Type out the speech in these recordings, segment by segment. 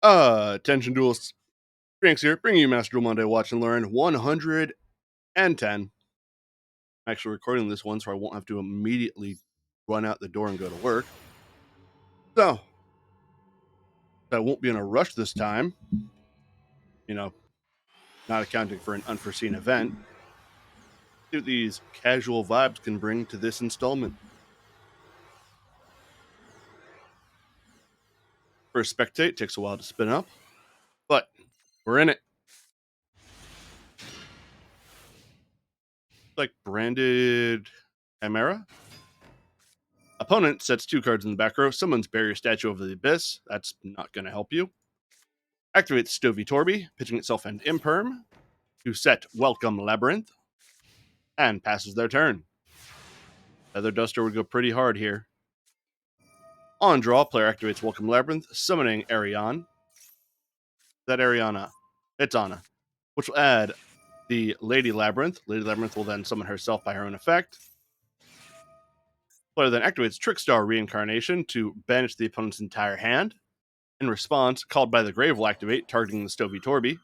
Attention duelists. Franks here, bringing you Master Duel Monday Watch and Learn 110. I'm actually recording this one so I won't have to immediately run out the door and go to work. So, I won't be in a rush this time. Not accounting for an unforeseen event. See what these casual vibes can bring to this installment. First spectate takes a while to spin up, but we're in it. Like branded Chimera. Opponent sets 2 cards in the back row, summons Barrier Statue over the Abyss. That's not going to help you. Activates Stovey Torby, pitching itself and Imperm to set Welcome Labyrinth, and passes their turn. Feather Duster would go pretty hard here. On draw, player activates Welcome Labyrinth, summoning Ariane. Is that Ariana? It's Anna, which will add the Lady Labyrinth. Lady Labyrinth will then summon herself by her own effect. Player then activates Trickstar Reincarnation to banish the opponent's entire hand. In response, Called by the Grave will activate, targeting the Stovey Torby.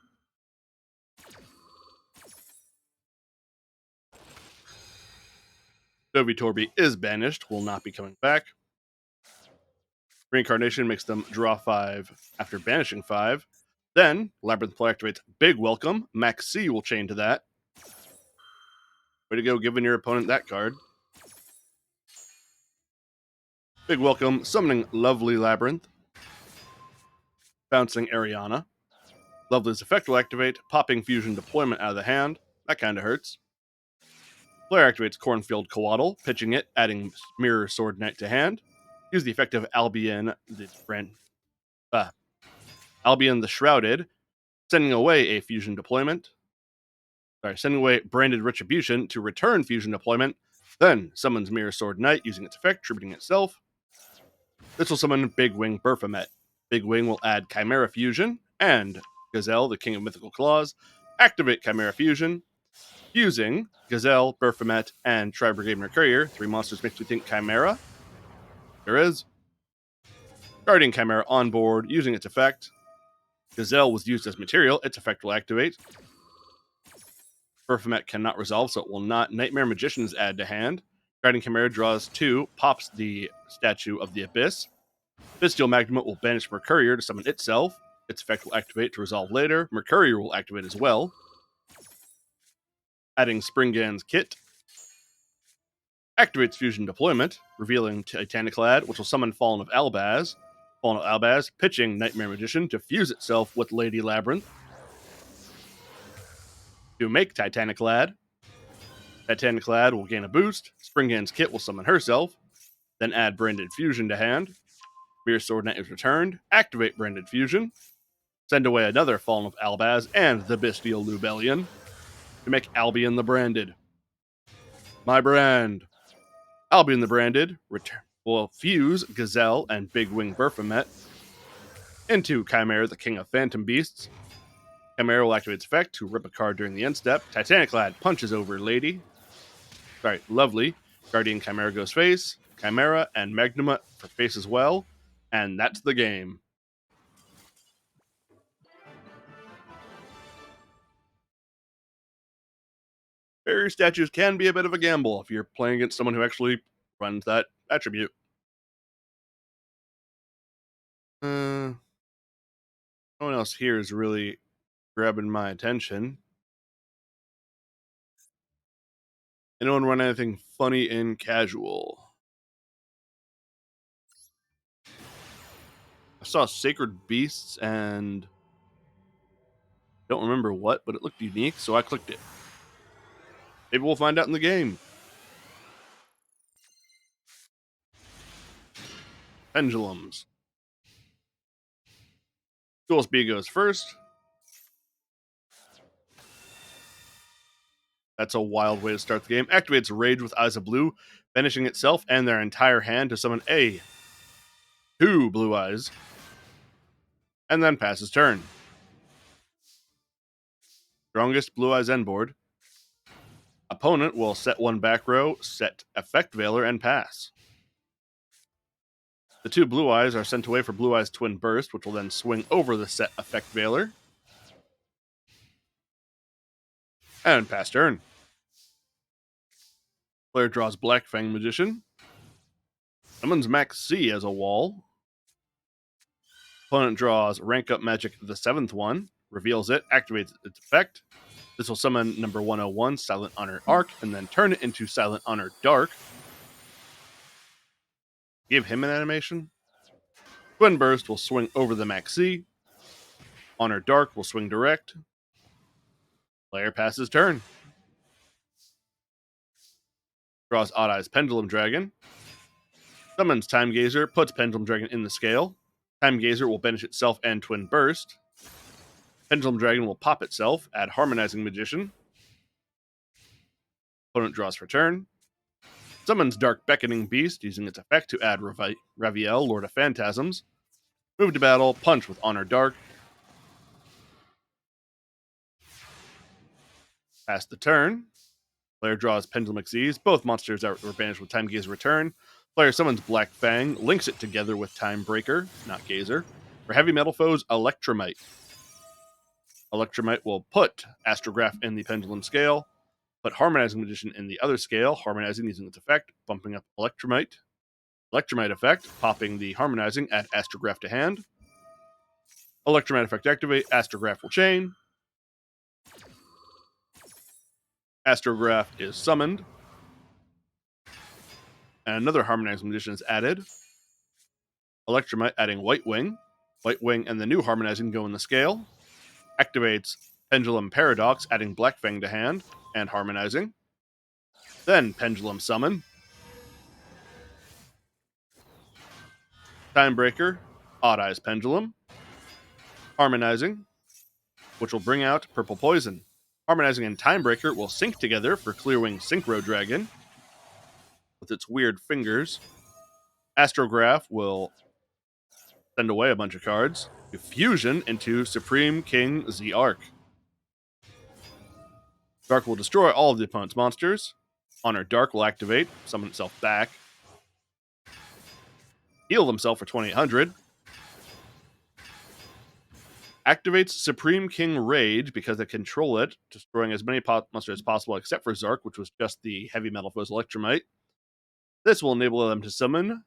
Stovey Torby is banished, will not be coming back. Reincarnation makes them draw 5 after banishing 5. Then, Labyrinth player activates Big Welcome. Max C will chain to that. Way to go, giving your opponent that card. Big Welcome, summoning Lovely Labyrinth. Bouncing Ariana. Lovely's effect will activate, popping Fusion Deployment out of the hand. That kind of hurts. Player activates Cornfield Coatl, pitching it, adding Mirror Sword Knight to hand. Use the effect of Albion the Shrouded, sending away a Fusion Deployment. Sending away Branded Retribution to return Fusion Deployment, then summons Mirror Sword Knight using its effect, tributing itself. This will summon Big Wing Baphomet. Big Wing will add Chimera Fusion, and Gazelle, the King of Mythical Claws, activate Chimera Fusion. Using Gazelle, Baphomet, and Tri-Brigade Mercourier, 3 monsters makes me think Chimera. There is. Guardian Chimera on board, using its effect. Gazelle was used as material, its effect will activate. Baphomet cannot resolve, so it will not. Nightmare Magician is added to hand. Guardian Chimera draws 2, pops the Statue of the Abyss. Bestial Magnemite will banish Mercourier to summon itself. Its effect will activate to resolve later. Mercourier will activate as well. Adding Springgan's Kit. Activates Fusion Deployment, revealing Titaniclad, which will summon Fallen of Albaz. Fallen of Albaz, pitching Nightmare Magician to fuse itself with Lady Labyrinth. To make Titaniclad. Titaniclad will gain a boost. Springgan's Kit will summon herself. Then add Branded Fusion to hand. Mirror Sword Knight is returned. Activate Branded Fusion. Send away another Fallen of Albaz and the Bestial Lubellion to make Albion the Branded. My brand. Albion the Branded will fuse Gazelle and Big Wing Baphomet into Chimera, the King of Phantom Beasts. Chimera will activate its effect to rip a card during the end step. Titaniclad punches over Lovely. Guardian Chimera goes face. Chimera and Magnemite for face as well. And that's the game. Barrier statues can be a bit of a gamble if you're playing against someone who actually runs that attribute. No one else here is really grabbing my attention. Anyone run anything funny in casual? I saw Sacred Beasts and don't remember what, but it looked unique, so I clicked it. Maybe we'll find out in the game. Pendulums. Duelist B goes first. That's a wild way to start the game. Activates Rage with Eyes of Blue, banishing itself and their entire hand to summon 2 Blue Eyes. And then passes turn. Strongest Blue Eyes end board. Opponent will set 1 back row, set Effect Veiler, and pass. The 2 blue eyes are sent away for Blue Eyes Twin Burst, which will then swing over the set effect Veiler. And pass turn. Player draws Black Fang Magician. Summons Max C as a wall. Opponent draws Rank Up Magic the 7th one, reveals it, activates its effect. This will summon number 101, Silent Honor Arc, and then turn it into Silent Honor Dark. Give him an animation. Twin Burst will swing over the Max C. Honor Dark will swing direct. Player passes turn. Draws Odd Eyes Pendulum Dragon. Summons Time Gazer, puts Pendulum Dragon in the scale. Time Gazer will banish itself and Twin Burst. Pendulum Dragon will pop itself, add Harmonizing Magician. Opponent draws for turn. Summons Dark Beckoning Beast, using its effect to add Raviel, Lord of Phantasms. Move to battle, punch with Honor Dark. Pass the turn. Player draws Pendulum Xyz. Both monsters that were banished with Time Gazer return. Player summons Black Fang, links it together with Time Breaker, not Gazer. For heavy metal foes, Electromite. Electromite will put Astrograph in the Pendulum scale, put Harmonizing Magician in the other scale, harmonizing using its effect, bumping up Electromite. Electromite effect, popping the Harmonizing, add Astrograph to hand. Electromite effect activate, Astrograph will chain. Astrograph is summoned. And another Harmonizing Magician is added. Electromite adding White Wing. White Wing and the new Harmonizing go in the scale. Activates Pendulum Paradox, adding Black Fang to hand and Harmonizing. Then Pendulum Summon. Timebreaker, Odd Eyes Pendulum. Harmonizing, which will bring out Purple Poison. Harmonizing and Timebreaker will sync together for Clearwing Synchro Dragon with its weird fingers. Astrograph will send away a bunch of cards. Fusion into Supreme King Z Arc. Dark will destroy all of the opponent's monsters. Honor Dark will activate, summon itself back. Heal himself for 2800. Activates Supreme King Rage because they control it, destroying as many monsters as possible except for Zark, which was just the heavy metal foe's Electromite. This will enable them to summon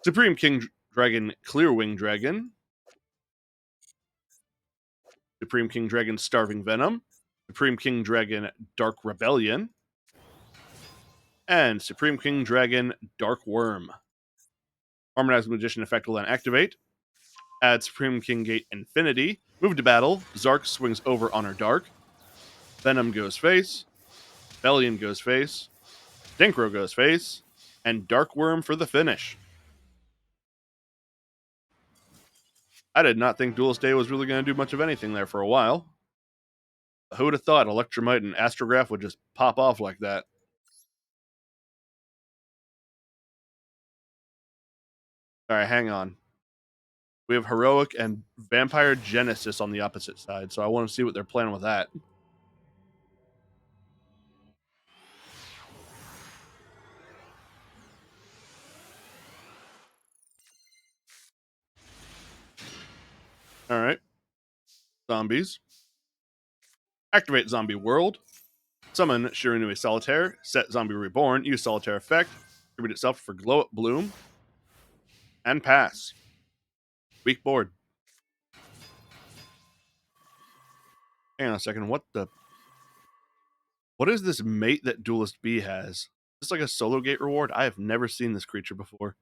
Supreme King Dragon Clearwing Dragon, Supreme King Dragon Starving Venom, Supreme King Dragon Dark Rebellion, and Supreme King Dragon Dark Worm. Harmonizing Magician effect will then activate. Add Supreme King Gate Infinity. Move to battle. Zark swings over Honor Dark. Venom goes face. Rebellion goes face. Synchro goes face. And Dark Worm for the finish. I did not think Duelist Day was really going to do much of anything there for a while. Who would have thought Electromite and Astrograph would just pop off like that? Alright, hang on. We have Heroic and Vampire Genesis on the opposite side, so I want to see what they're planning with that. Alright. Zombies. Activate Zombie World. Summon Shiranui Solitaire. Set Zombie Reborn. Use Solitaire effect. Distribute itself for Glow Up Bloom. And pass. Weak board. Hang on a second. What is this mate that Duelist B has? Is this like a solo gate reward? I have never seen this creature before.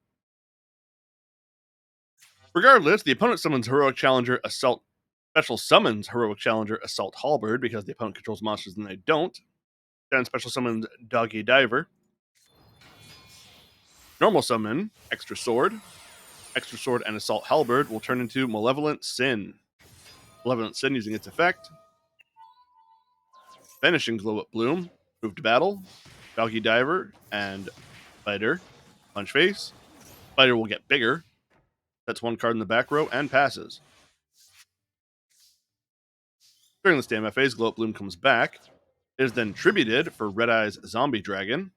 Regardless, the opponent summons Heroic Challenger Assault. Special summons Heroic Challenger Assault Halberd because the opponent controls monsters and they don't. Then special summons Doggy Diver. Normal summon Extra Sword. Extra Sword and Assault Halberd will turn into Malevolent Sin. Malevolent Sin using its effect. Vanishing Glow Up Bloom. Move to battle. Doggy Diver and Spider. Punch face. Spider will get bigger. Sets one card in the back row and passes. During the standby phase, Glow Up Bloom comes back. It is then tributed for Red Eye's Zombie Dragon.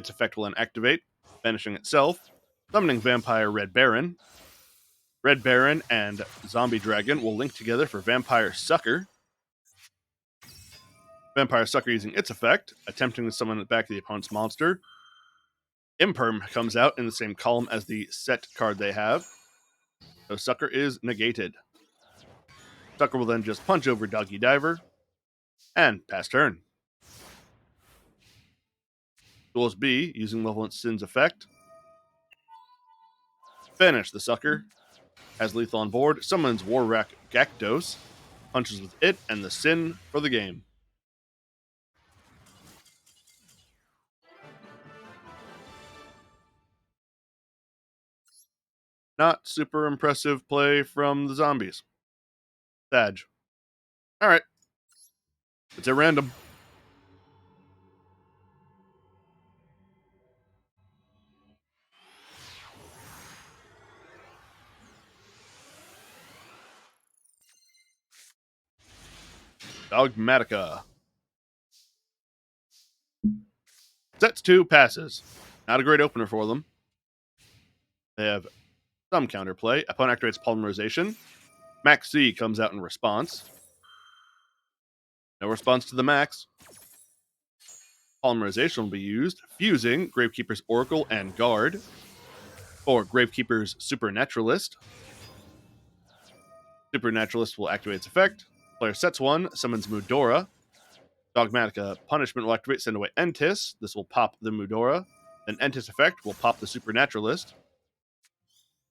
Its effect will then activate, banishing itself. Summoning Vampire Red Baron. Red Baron and Zombie Dragon will link together for Vampire Sucker. Vampire Sucker using its effect, attempting to summon it back to the opponent's monster. Imperm comes out in the same column as the set card they have. So Sucker is negated. Sucker will then just punch over Doggy Diver and pass turn. Duels B, using Malevolent Sin's effect. Banish the Sucker. Has lethal on board, summons Warrack Gakdos, punches with it and the Sin for the game. Not super impressive play from the zombies. Sag. Alright. It's at random. Dogmatica. Sets 2 passes. Not a great opener for them. They have some counterplay. Opponent activates Polymerization. Max C comes out in response. No response to the Max. Polymerization will be used, fusing Gravekeeper's Oracle and Guard for Gravekeeper's Supernaturalist. Supernaturalist will activate its effect. Player sets 1, summons Mudora. Dogmatica Punishment will activate, send away Entis. This will pop the Mudora. Then Entis effect will pop the Supernaturalist.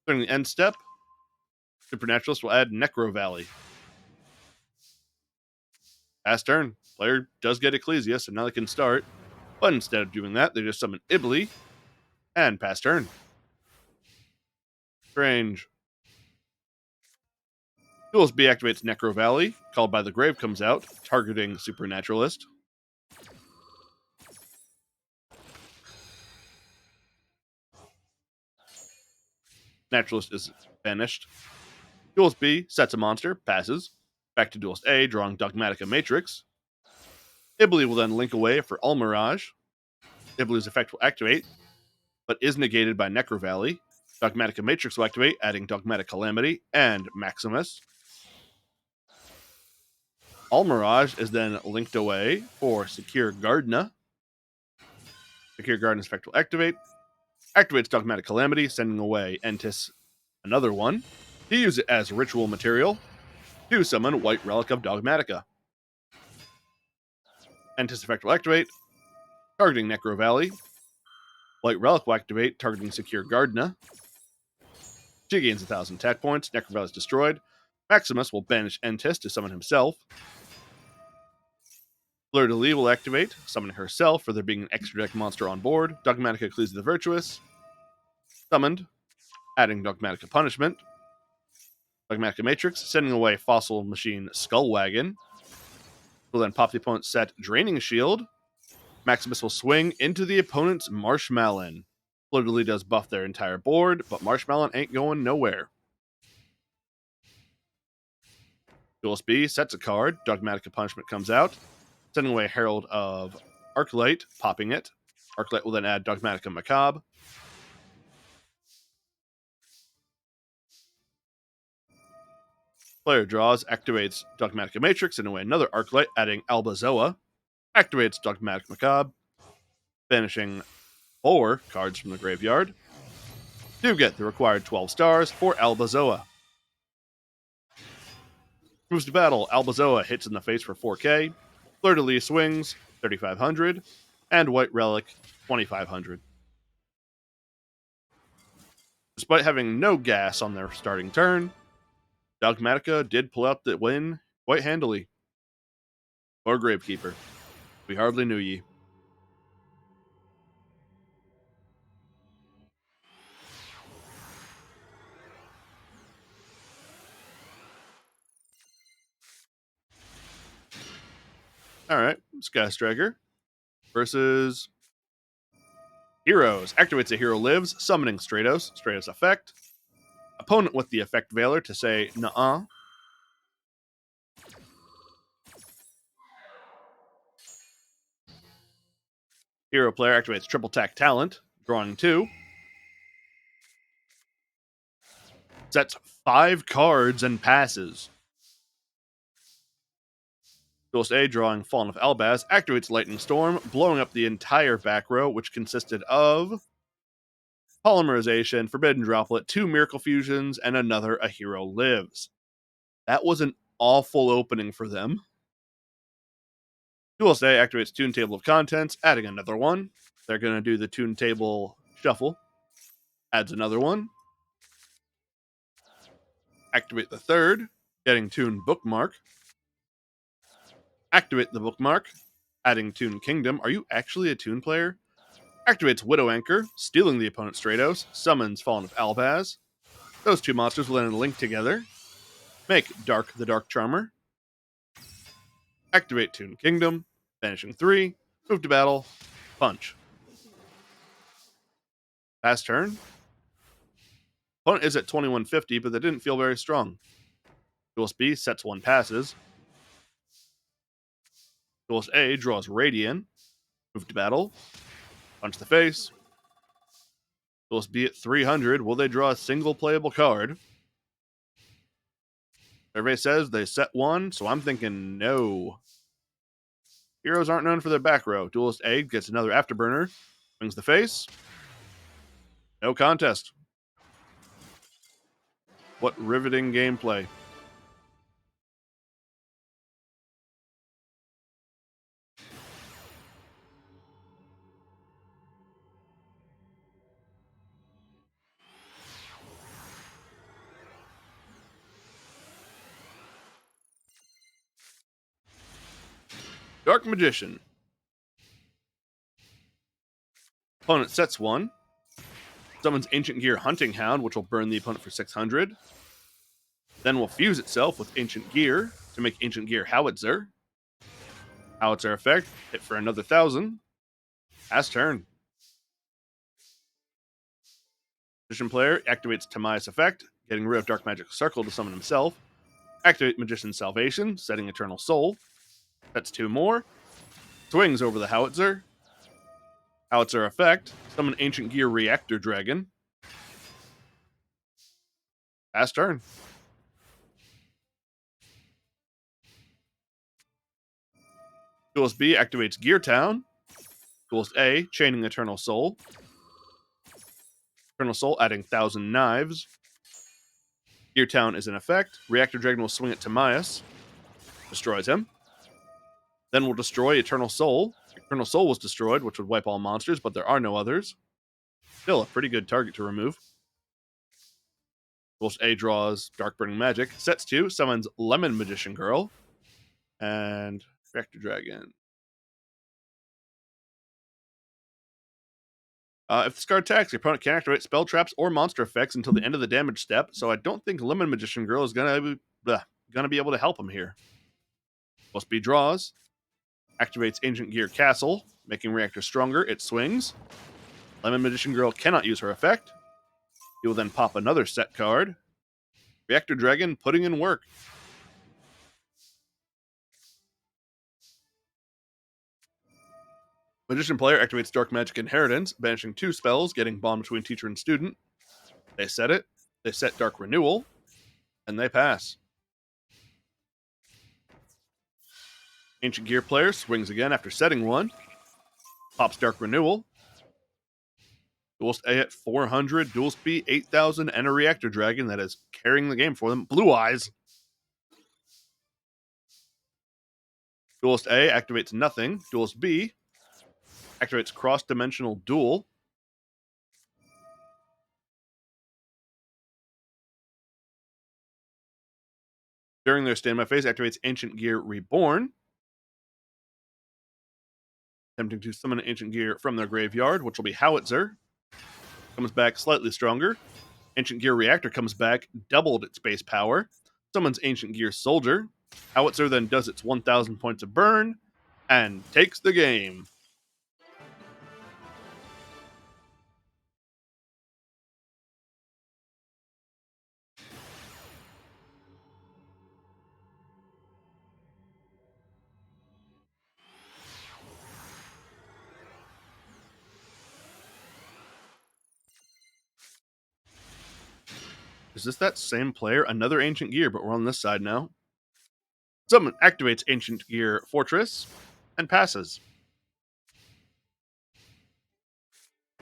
During the end step, Supernaturalist will add Necro Valley. Pass turn. Player does get Ecclesia, so now they can start. But instead of doing that, they just summon Ibli and pass turn. Strange. Duels B activates Necro Valley. Called by the Grave comes out, targeting Supernaturalist. Naturalist is banished. Duelist B sets a monster, passes. Back to Duelist A, drawing Dogmatica Matrix. Ibli will then link away for Almirage. Ibli's effect will activate, but is negated by Necro Valley. Dogmatica Matrix will activate, adding Dogmatic Calamity and Maximus. Almirage is then linked away for Secure Gardna. Secure Gardna's effect will activate. Activates Dogmatic Calamity, sending away Entis, another one. To use it as ritual material to summon White Relic of Dogmatica. Entis effect will activate, targeting Necro Valley. White Relic will activate, targeting Secure Gardna. She gains 1,000 attack points. Necro Valley is destroyed. Maximus will banish Entis to summon himself. Fleur de Lis will activate, summoning herself for there being an extra deck monster on board. Dogmatica Ecclesia the Virtuous. Summoned, adding Dogmatica Punishment. Dogmatica Matrix, sending away Fossil Machine Skullwagon. Will then pop the opponent's set Draining Shield. Maximus will swing into the opponent's Marshmallow. Fleur de Lis does buff their entire board, but Marshmallow ain't going nowhere. Duelist B sets a card. Dogmatica Punishment comes out, sending away Herald of Arclight, popping it. Arclight will then add Dogmatica Macabre. Player draws, activates Dogmatica Matrix, and away another Arclight, adding Albazoa. Activates Dogmatic Macabre, banishing 4 cards from the graveyard to get the required 12 stars for Albazoa. Moves to battle, Albazoa hits in the face for 4k, Fleur de Lis swings, 3,500, and White Relic, 2,500. Despite having no gas on their starting turn, Dogmatica did pull out the win quite handily. Or Gravekeeper. We hardly knew ye. Alright, Sky Striker versus Heroes. Activates a hero lives, summoning Stratos. Stratos effect. Opponent with the effect Veiler to say nuh-uh. Hero player activates triple tack talent, drawing 2. Sets 5 cards and passes. Duelist A, drawing Fallen of Albaz, activates Lightning Storm, blowing up the entire back row, which consisted of Polymerization, Forbidden Droplet, 2 Miracle Fusions, and another A Hero Lives. That was an awful opening for them. Duelist A activates Toon Table of Contents, adding another one. They're going to do the Toon Table Shuffle. Adds another one. Activate the third, getting Toon Bookmark. Activate the Bookmark, adding Toon Kingdom. Are you actually a Toon player? Activates Widow Anchor, stealing the opponent's Stratos. Summons Fallen of Albaz. Those 2 monsters will then link together. Make Dark the Dark Charmer. Activate Toon Kingdom, banishing 3. Move to battle. Punch. Pass turn. Opponent is at 2150, but they didn't feel very strong. Duelist B sets 1 passes. Duelist A draws Radiant. Move to battle. Punch the face. Duelist B at 300. Will they draw a single playable card? Survey says they set 1, so I'm thinking no. Heroes aren't known for their back row. Duelist A gets another Afterburner. Swings the face. No contest. What riveting gameplay. Dark Magician. Opponent sets 1. Summons Ancient Gear Hunting Hound, which will burn the opponent for 600. Then will fuse itself with Ancient Gear to make Ancient Gear Howitzer. Howitzer effect, hit for another 1,000. Pass turn. Magician player activates Timaeus effect, getting rid of Dark Magic Circle to summon himself. Activate Magician's Salvation, setting Eternal Soul. Sets 2 more. Swings over the Howitzer. Howitzer effect, summon Ancient Gear Reactor Dragon. Pass turn. Duelist B activates Gear Town. Duelist A, chaining Eternal Soul. Eternal Soul adding 1,000 Knives. Gear Town is in effect. Reactor Dragon will swing at Timaeus. Destroys him. Then will destroy Eternal Soul. Eternal Soul was destroyed, which would wipe all monsters, but there are no others. Still a pretty good target to remove. Duelist A draws Dark Burning Magic. Sets 2, summons Lemon Magician Girl. And Reactor Dragon. If this card attacks, your opponent can activate spell traps or monster effects until the end of the damage step, so I don't think Lemon Magician Girl is gonna be able to help him here. Duelist B draws. Activates Ancient Gear Castle, making Reactor stronger. It swings. Lemon Magician Girl cannot use her effect. He will then pop another set card. Reactor Dragon putting in work. Magician player activates Dark Magic Inheritance, banishing 2 spells, getting bond between teacher and student. They set it. They set Dark Renewal, and they pass. Ancient Gear player swings again after setting 1. Pops Dark Renewal. Duelist A at 400, Duelist B 8,000, and a Reactor Dragon that is carrying the game for them. Blue Eyes. Duelist A activates nothing. Duelist B activates Cross-Dimensional Duel. During their standby phase, activates Ancient Gear Reborn. Attempting to summon Ancient Gear from their graveyard, which will be Howitzer. Comes back slightly stronger. Ancient Gear Reactor comes back, doubled its base power. Summons Ancient Gear Soldier. Howitzer then does its 1,000 points of burn and takes the game. Is this that same player? Another Ancient Gear, but we're on this side now. Summon activates Ancient Gear Fortress and passes.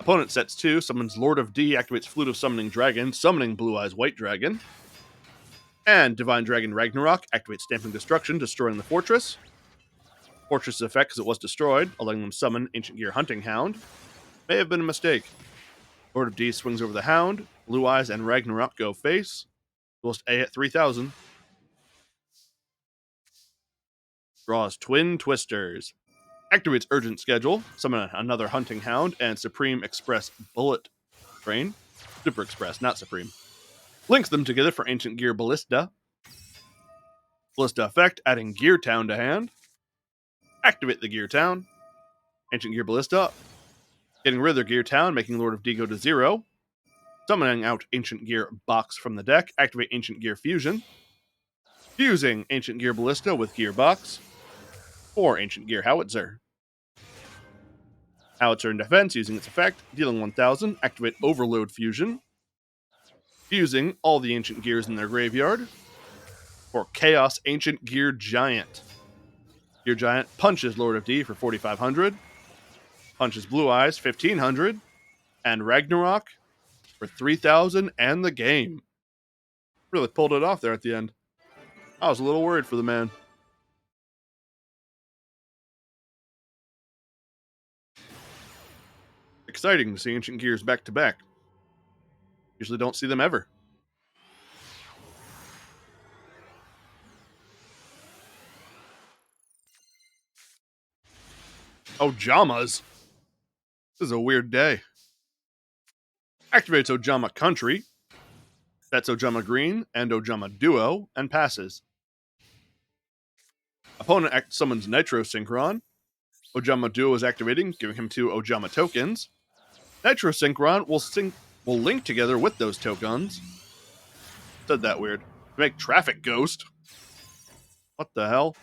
Opponent sets 2, summons Lord of D, activates Flute of Summoning Dragon, summoning Blue Eyes White Dragon. And Divine Dragon Ragnarok activates Stamping Destruction, destroying the fortress. Fortress's effect, because it was destroyed, allowing them to summon Ancient Gear Hunting Hound. May have been a mistake. Lord of D swings over the Hound. Blue Eyes and Ragnarok go face. Duelist A at 3,000. Draws Twin Twisters. Activates Urgent Schedule. Summon another Hunting Hound and Supreme Express Bullet Train. Super Express, not Supreme. Links them together for Ancient Gear Ballista. Ballista effect, adding Gear Town to hand. Activate the Gear Town. Ancient Gear Ballista. Getting rid of their Gear Town, making Lord of D go to 0. Summoning out Ancient Gear Box from the deck. Activate Ancient Gear Fusion. Fusing Ancient Gear Ballista with Gear Box. Or Ancient Gear Howitzer. Howitzer in defense, using its effect, dealing 1,000. Activate Overload Fusion. Fusing all the Ancient Gears in their graveyard. For Chaos Ancient Gear Giant. Gear Giant punches Lord of D for 4,500. Punches Blue Eyes 1,500. And Ragnarok for 3,000 and the game. Really pulled it off there at the end. I was a little worried for the man. Exciting to see Ancient Gears back to back. Usually don't see them ever. Ojamas. This is a weird day. Activates Ojama Country. That's Ojama Green and Ojama Duo, and passes. Opponent summons Nitro Synchron. Ojama Duo is activating, giving him 2 Ojama tokens. Nitro Synchron will link together with those tokens. Said that weird. To make Traffic Ghost. What the hell?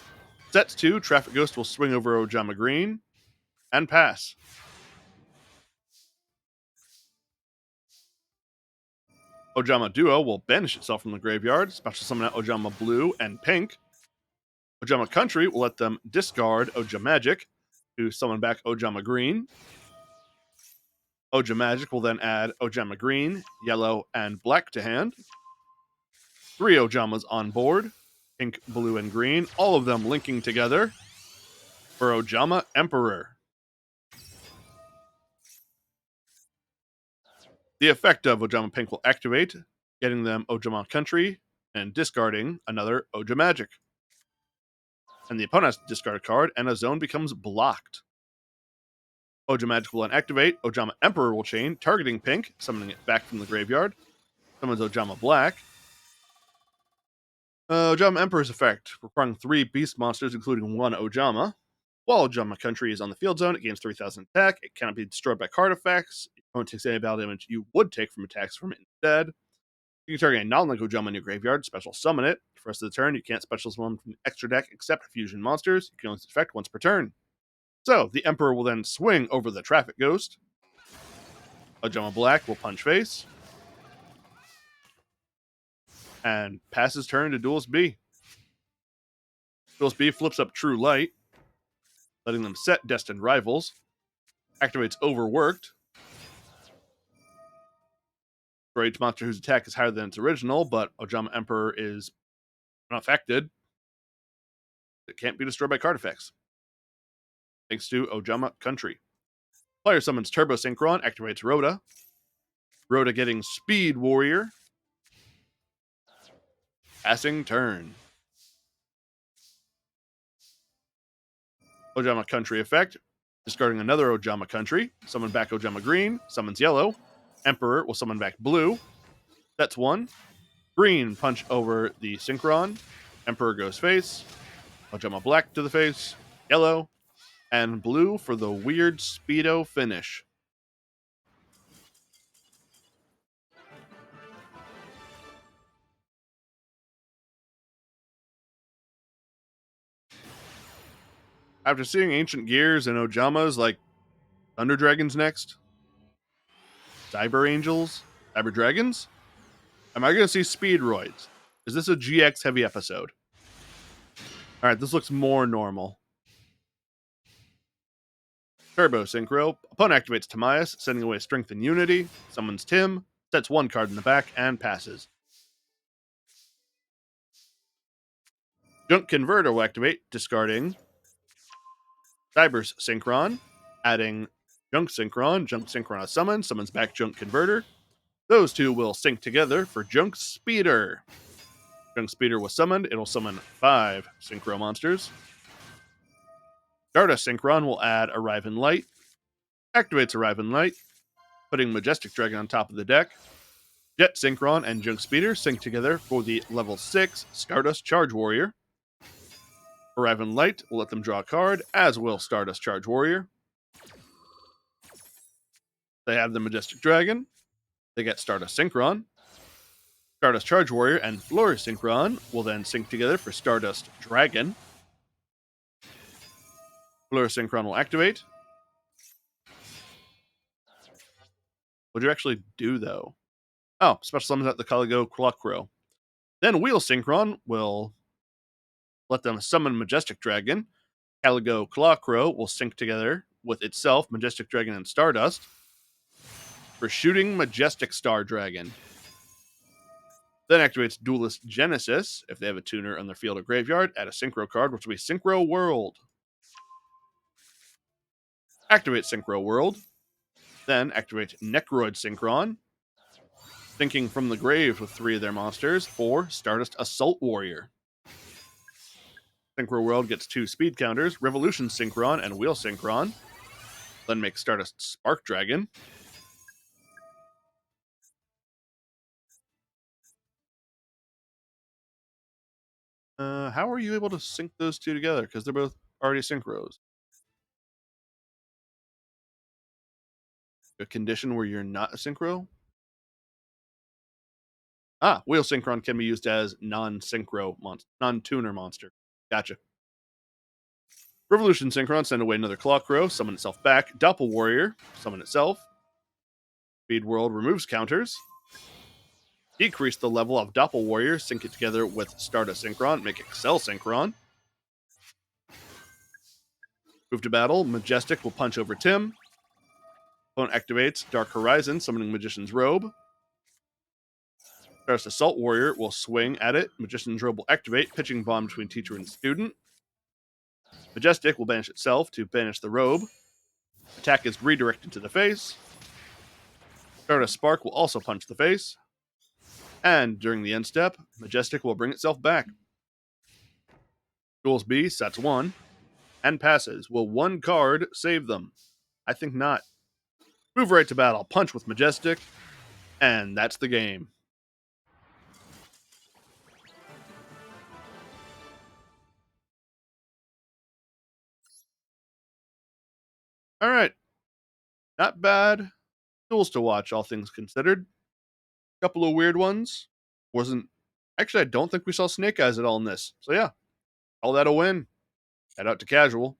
Sets 2, Traffic Ghost will swing over Ojama Green and pass. Ojama Duo will banish itself from the graveyard, special summon out Ojama Blue and Pink. Ojama Country will let them discard Ojamagic to summon back Ojama Green. Ojamagic will then add Ojama Green, Yellow, and Black to hand. 3 Ojamas on board, Pink, Blue, and Green, all of them linking together for Ojama Emperor. The effect of Ojama Pink will activate, getting them Ojama Country and discarding another Ojamagic. And the opponent has to discard a card, and a zone becomes blocked. Ojamagic will then activate. Ojama Emperor will chain, targeting Pink, summoning it back from the graveyard. Summons Ojama Black. Ojama Emperor's effect, requiring 3 beast monsters, including 1 Ojama. While Ojama Country is on the field zone, it gains 3,000 attack. It cannot be destroyed by card effects. If your opponent takes any battle damage you would take from attacks from it instead. You can target a non-link Ojama in your graveyard, special summon it. For the rest of the turn, you can't special summon from the extra deck except fusion monsters. You can only use its effect once per turn. So, the Emperor will then swing over the Traffic Ghost. Ojama Black will punch face. And passes turn to Duelist B. Duelist B flips up True Light, letting them set Destined Rivals. Activates Overworked. For each monster whose attack is higher than its original, but Ojama Emperor is unaffected. It can't be destroyed by card effects. Thanks to Ojama Country. Player summons Turbo Synchron, activates Rhoda. Rhoda getting Speed Warrior. Passing turn. Ojama Country effect. Discarding another Ojama Country. Summon back Ojama Green. Summons Yellow. Emperor will summon back Blue. That's 1. Green punch over the Synchron. Emperor goes face. Ojama Black to the face. Yellow. And Blue for the weird Speedo finish. After seeing Ancient Gears and Ojamas like Thunder Dragons next, Cyber Angels, Cyber Dragons, Am I going to see speedroids? Is this a GX heavy episode? All right, this looks more normal. Turbo Synchro. Opponent activates Timaeus, sending away Strength and Unity, summons Tim, sets one card in the back, and passes. Junk Converter will activate, discarding Cyber's Synchron, adding Junk Synchron is summoned, summons back Junk Converter. Those two will sync together for Junk Speeder. Junk Speeder was summoned, it'll summon 5 Synchro monsters. Stardust Synchron will add Arrive in Light, activates Arrive in Light, putting Majestic Dragon on top of the deck. Jet Synchron and Junk Speeder sync together for the level 6 Stardust Charge Warrior. Arrive in Light will let them draw a card, as will Stardust Charge Warrior. They have the Majestic Dragon. They get Stardust Synchron. Stardust Charge Warrior and Flurry Synchron will then sync together for Stardust Dragon. Flurry Synchron will activate. What'd you actually do, though? Oh, special summons at the Caligo Clockrow. Then Wheel Synchron will let them summon Majestic Dragon. Caligo Clockrow will sync together with itself, Majestic Dragon, and Stardust for shooting Majestic Star Dragon. Then activates Duelist Genesis. If they have a tuner on their field or graveyard, add a Synchro card, which will be Synchro World. Activate Synchro World. Then activate Necroid Synchron, thinking from the grave with 3 of their monsters for Stardust Assault Warrior. Synchro World gets 2 speed counters, Revolution Synchron and Wheel Synchron. Then make Stardust Spark Dragon. How are you able to sync those 2 together? Because they're both already synchros. A condition where you're not a synchro? Wheel Synchron can be used as non-synchro monster, non-tuner monster. Gotcha. Revolution Synchron, send away another Clockrow, summon itself back. Doppel Warrior, summon itself. Speed World removes counters. Decrease the level of Doppel Warrior, sync it together with Stardust Synchron, make Excel Synchron. Move to battle, Majestic will punch over Tim. Opponent activates Dark Horizon, summoning Magician's Robe. Stardust Assault Warrior will swing at it. Magician's Robe will activate, pitching bomb between teacher and student. Majestic will banish itself to banish the robe. Attack is redirected to the face. Stardust Spark will also punch the face. And during the end step, Majestic will bring itself back. Duels B sets 1 and passes. Will 1 card save them? I think not. Move right to battle, punch with Majestic, and that's the game. All right. Not bad duels to watch, all things considered. Couple of weird ones. Actually, I don't think we saw Snake Eyes at all in this. So yeah, call that a win. Head out to casual.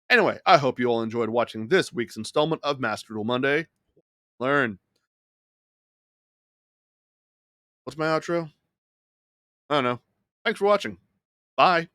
Anyway, I hope you all enjoyed watching this week's installment of Master Duel Monday. Learn. What's my outro? I don't know. Thanks for watching. Bye.